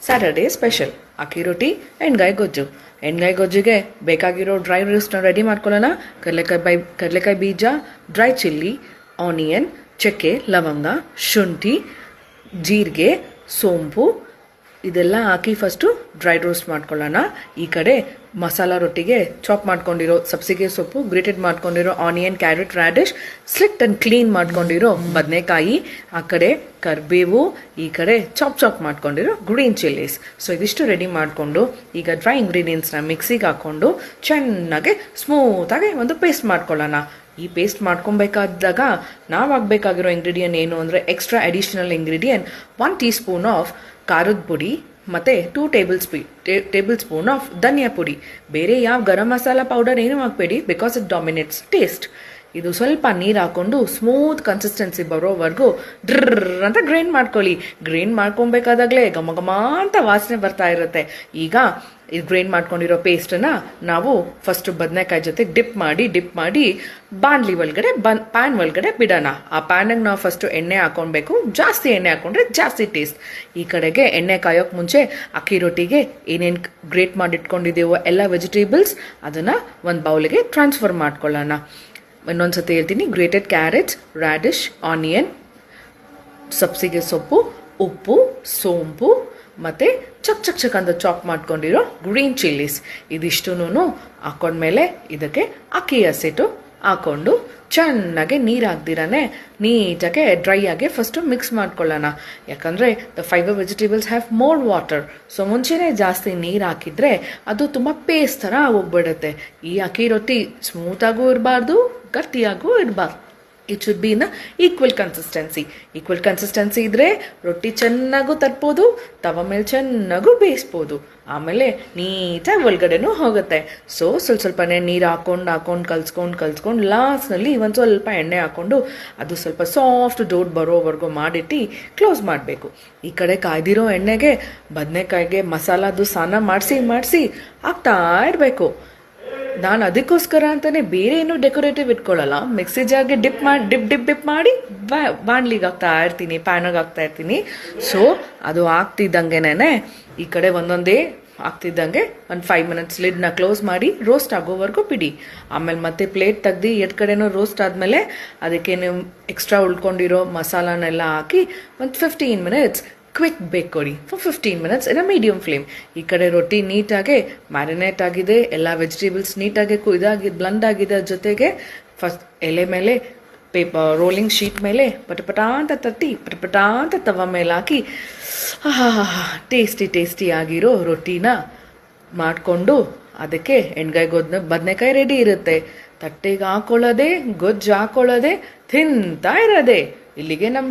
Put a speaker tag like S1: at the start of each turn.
S1: Saturday special ಅಕ್ಕಿ ರೊಟ್ಟಿ ಎಣ್ಗಾಯಿ ಗೊಜ್ಜು. ಎಣ್ಗಾಯಿ ಗೊಜ್ಜಿಗೆ ಬೇಕಾಗಿರೋ ಡ್ರೈ ರೋಸ್ಟ್ನ ರೆಡಿ ಮಾಡ್ಕೊಳ್ಳೋಣ. ಕಡಲೆಕಾಯಿ ಬೀಜ, ಡ್ರೈ ಚಿಲ್ಲಿ, ಆನಿಯನ್, ಚಕ್ಕೆ, ಲವಂಗ, ಶುಂಠಿ, ಜೀರಿಗೆ, ಸೋಂಪು ಇದೆಲ್ಲ ಹಾಕಿ ಫಸ್ಟು ಡ್ರೈ ರೋಸ್ಟ್ ಮಾಡ್ಕೊಳ್ಳೋಣ. ಈ ಕಡೆ ಮಸಾಲ ರೊಟ್ಟಿಗೆ ಚಾಪ್ ಮಾಡ್ಕೊಂಡಿರೋ ಸಬ್ಸಿಗೆ ಸೊಪ್ಪು, ಗ್ರೇಟೆಡ್ ಮಾಡ್ಕೊಂಡಿರೋ onion, carrot, radish, slit and clean ಮಾಡ್ಕೊಂಡಿರೋ ಬದನೆಕಾಯಿ, ಆ ಕಡೆ ಕರಿಬೇವು, ಈ ಕಡೆ ಚಾಪ್ ಮಾಡ್ಕೊಂಡಿರೋ ಗ್ರೀನ್ ಚಿಲ್ಲೀಸ್. ಸೊ ಇದಿಷ್ಟು ರೆಡಿ ಮಾಡಿಕೊಂಡು ಈಗ ಡ್ರೈ ಇಂಗ್ರೀಡಿಯೆಂಟ್ಸ್ನ ಮಿಕ್ಸಿಗೆ ಹಾಕ್ಕೊಂಡು ಚೆನ್ನಾಗಿ ಸ್ಮೂತಾಗಿ ಒಂದು ಪೇಸ್ಟ್ ಮಾಡ್ಕೊಳ್ಳೋಣ. ಈ ಪೇಸ್ಟ್ ಮಾಡ್ಕೊಬೇಕಾದಾಗ ನಾವು ಆಗಬೇಕಾಗಿರೋ ಇಂಗ್ರೀಡಿಯೆಂಟ್ ಏನು ಅಂದರೆ extra additional ingredient 1 tea spoon of ಖಾರದ ಪುಡಿ ಮತ್ತು 2 ಟೇಬಲ್ ಸ್ಪೂನ್ ಆಫ್ ಧನಿಯಾ ಪುಡಿ. ಬೇರೆ ಯಾವ ಗರಂ ಮಸಾಲ ಪೌಡರ್ ಏನು ಹಾಕಬೇಡಿ, ಬಿಕಾಸ್ ಇಟ್ ಡಾಮಿನೇಟ್ಸ್ ಟೇಸ್ಟ್. ಇದು ಸ್ವಲ್ಪ ನೀರು ಹಾಕ್ಕೊಂಡು ಸ್ಮೂತ್ ಕನ್ಸಿಸ್ಟೆನ್ಸಿ ಬರೋವರೆಗೂ ಡ್ರರ್ ಅಂತ ಗ್ರೈಂಡ್ ಮಾಡ್ಕೊಳ್ಳಿ. ಗ್ರೈಂಡ್ ಮಾಡ್ಕೊಬೇಕಾದಾಗಲೇ ಘಮ ಘಮ ಅಂತ ವಾಸನೆ ಬರ್ತಾ ಇರುತ್ತೆ. ಈಗ ಇದು ಗ್ರೈಂಡ್ ಮಾಡ್ಕೊಂಡಿರೋ ಪೇಸ್ಟನ್ನು ನಾವು ಫಸ್ಟು ಬದನೆಕಾಯಿ ಜೊತೆ ಡಿಪ್ ಮಾಡಿ ಬಾಣಲಿ ಒಳಗಡೆ ಪ್ಯಾನ್ ಒಳಗಡೆ ಬಿಡೋಣ. ಆ ಪ್ಯಾನಿಗೆ ನಾವು ಫಸ್ಟು ಎಣ್ಣೆ ಹಾಕ್ಕೊಳ್ಬೇಕು. ಜಾಸ್ತಿ ಎಣ್ಣೆ ಹಾಕ್ಕೊಂಡ್ರೆ ಜಾಸ್ತಿ ಟೇಸ್ಟ್. ಈ ಕಡೆಗೆ ಎಣ್ಣೆ ಕಾಯೋಕ್ಕೆ ಮುಂಚೆ ಅಕ್ಕಿ ರೊಟ್ಟಿಗೆ ಏನೇನು ಗ್ರೇಟ್ ಮಾಡಿಟ್ಕೊಂಡಿದ್ದೀವೋ ಎಲ್ಲ ವೆಜಿಟೇಬಲ್ಸ್ ಅದನ್ನು ಒಂದು ಬೌಲಿಗೆ ಟ್ರಾನ್ಸ್ಫರ್ ಮಾಡ್ಕೊಳ್ಳೋಣ. ಇನ್ನೊಂದು ಸತಿ ಹೇಳ್ತೀನಿ, ಗ್ರೇಟೆಡ್ ಕ್ಯಾರೆಟ್ಸ್, ರಾಡಿಶ್, ಆನಿಯನ್, ಸಬ್ಸಿಗೆ ಸೊಪ್ಪು, ಉಪ್ಪು, ಸೋಂಪು ಮತ್ತು ಚಕ್ ಅಂತ ಚಾಪ್ ಮಾಡ್ಕೊಂಡಿರೋ ಗ್ರೀನ್ ಚಿಲ್ಲೀಸ್ ಇದಿಷ್ಟೂ ಹಾಕ್ಕೊಂಡ್ಮೇಲೆ ಇದಕ್ಕೆ ಅಕ್ಕಿ ಹಸಿಟ್ಟು ಹಾಕ್ಕೊಂಡು ಚೆನ್ನಾಗಿ ನೀರು ಹಾಕ್ದಿರಾನೆ ನೀಟಾಗೆ ಡ್ರೈ ಆಗಿ ಫಸ್ಟು ಮಿಕ್ಸ್ ಮಾಡ್ಕೊಳ್ಳೋಣ. ಯಾಕಂದರೆ the fibre vegetables have more water. So ಮುಂಚೆನೇ ಜಾಸ್ತಿ ನೀರು ಹಾಕಿದರೆ ಅದು ತುಂಬ ಪೇಸ್ಟ್ ಥರ ಹೋಗ್ಬಿಡುತ್ತೆ. ಈ ಅಕ್ಕಿ ರೊಟ್ಟಿ ಸ್ಮೂತಾಗೂ ಇರಬಾರ್ದು, ಗಟ್ಟಿಯಾಗೂ ಇರಬಾರ್ದು. It should be in equal consistency ಇದ್ದರೆ ರೊಟ್ಟಿ ಚೆನ್ನಾಗೂ ತಟ್ಬೋದು, ತವ ಮೇಲೆ ಚೆನ್ನಾಗೂ ಬೇಯಿಸ್ಬೋದು, ಆಮೇಲೆ ನೀಟಾಗಿ ಒಳಗಡೆನೂ ಹೋಗುತ್ತೆ. ಸೊ ಸ್ವಲ್ಪನೇ ನೀರು ಹಾಕ್ಕೊಂಡು ಕಲ್ಸ್ಕೊಂಡು ಲಾಸ್ಟ್ನಲ್ಲಿ ಒಂದು ಸ್ವಲ್ಪ ಎಣ್ಣೆ ಹಾಕ್ಕೊಂಡು ಅದು ಸ್ವಲ್ಪ ಸಾಫ್ಟ್ ಡೋಟ್ ಬರೋವರೆಗೂ ಮಾಡಿಟ್ಟು ಕ್ಲೋಸ್ ಮಾಡಬೇಕು. ಈ ಕಡೆ ಕಾಯ್ದಿರೋ ಎಣ್ಣೆಗೆ ಬದನೆಕಾಯಿಗೆ ಮಸಾಲದು ಸ್ನಾನ ಮಾಡಿಸಿ ಹಾಕ್ತಾ ಇರಬೇಕು. ನಾನು ಅದಕ್ಕೋಸ್ಕರ ಅಂತಲೇ ಬೇರೆ ಏನೂ ಡೆಕೋರೇಟಿವ್ ಇಟ್ಕೊಳ್ಳಲ್ಲ. ಮಿಕ್ಸಿ ಜಾರ್ಗೆ ಡಿಪ್ ಮಾಡಿ ಬಾಣಲಿಗೆ ಹಾಕ್ತಾ ಇರ್ತೀನಿ, ಪ್ಯಾನಿಗೆ ಹಾಕ್ತಾ ಇರ್ತೀನಿ. ಸೊ ಅದು ಆಗ್ತಿದ್ದಂಗೆನೇ ಈ ಕಡೆ ಒಂದೊಂದೇ ಆಗ್ತಿದ್ದಂಗೆ ಒಂದು 5 ಮಿನಿಟ್ಸ್ ಲಿಡ್ನ ಕ್ಲೋಸ್ ಮಾಡಿ ರೋಸ್ಟ್ ಆಗೋವರೆಗೂ ಬಿಡಿ. ಆಮೇಲೆ ಮತ್ತೆ ಪ್ಲೇಟ್ ತೆಗ್ದು ಎರಡು ಕಡೆನೂ ರೋಸ್ಟ್ ಆದಮೇಲೆ ಅದಕ್ಕೆ ನೀವು ಎಕ್ಸ್ಟ್ರಾ ಉಳ್ಕೊಂಡಿರೋ ಮಸಾಲಾನೆಲ್ಲ ಹಾಕಿ ಒಂದು 15 ಮಿನಿಟ್ಸ್ ಕ್ವಿಕ್ ಬೇಕ್ ಕೊಡಿ for 15 minutes in a medium flame. ಈ ಕಡೆ ರೊಟ್ಟಿ ನೀಟಾಗಿ ಮ್ಯಾರಿನೇಟ್ ಆಗಿದೆ, ಎಲ್ಲ ವೆಜಿಟೇಬಲ್ಸ್ ನೀಟಾಗಿ ಬ್ಲೆಂಡ್ ಆಗಿದೆ. ಜೊತೆಗೆ ಫಸ್ಟ್ ಎಲೆ ಮೇಲೆ ರೋಲಿಂಗ್ ಶೀಟ್ ಮೇಲೆ ಪಟಪಟ ಅಂತ ತವ ಮೇಲೆ ಹಾಕಿ ಟೇಸ್ಟಿ ಆಗಿರೋ ರೊಟ್ಟಿನ ಮಾಡಿಕೊಂಡು ಅದಕ್ಕೆ ಎಣ್ಗಾಯಿ ಬದನೆಕಾಯಿ ರೆಡಿ ಇರುತ್ತೆ. ತಟ್ಟೆಗೆ ಹಾಕೊಳ್ಳೋದೆ, ಗೊಜ್ಜು ಹಾಕೊಳ್ಳೋದೆ, ತಿಂತಾ ಇರೋದೆ. ಇಲ್ಲಿಗೆ ನಮ್ಮ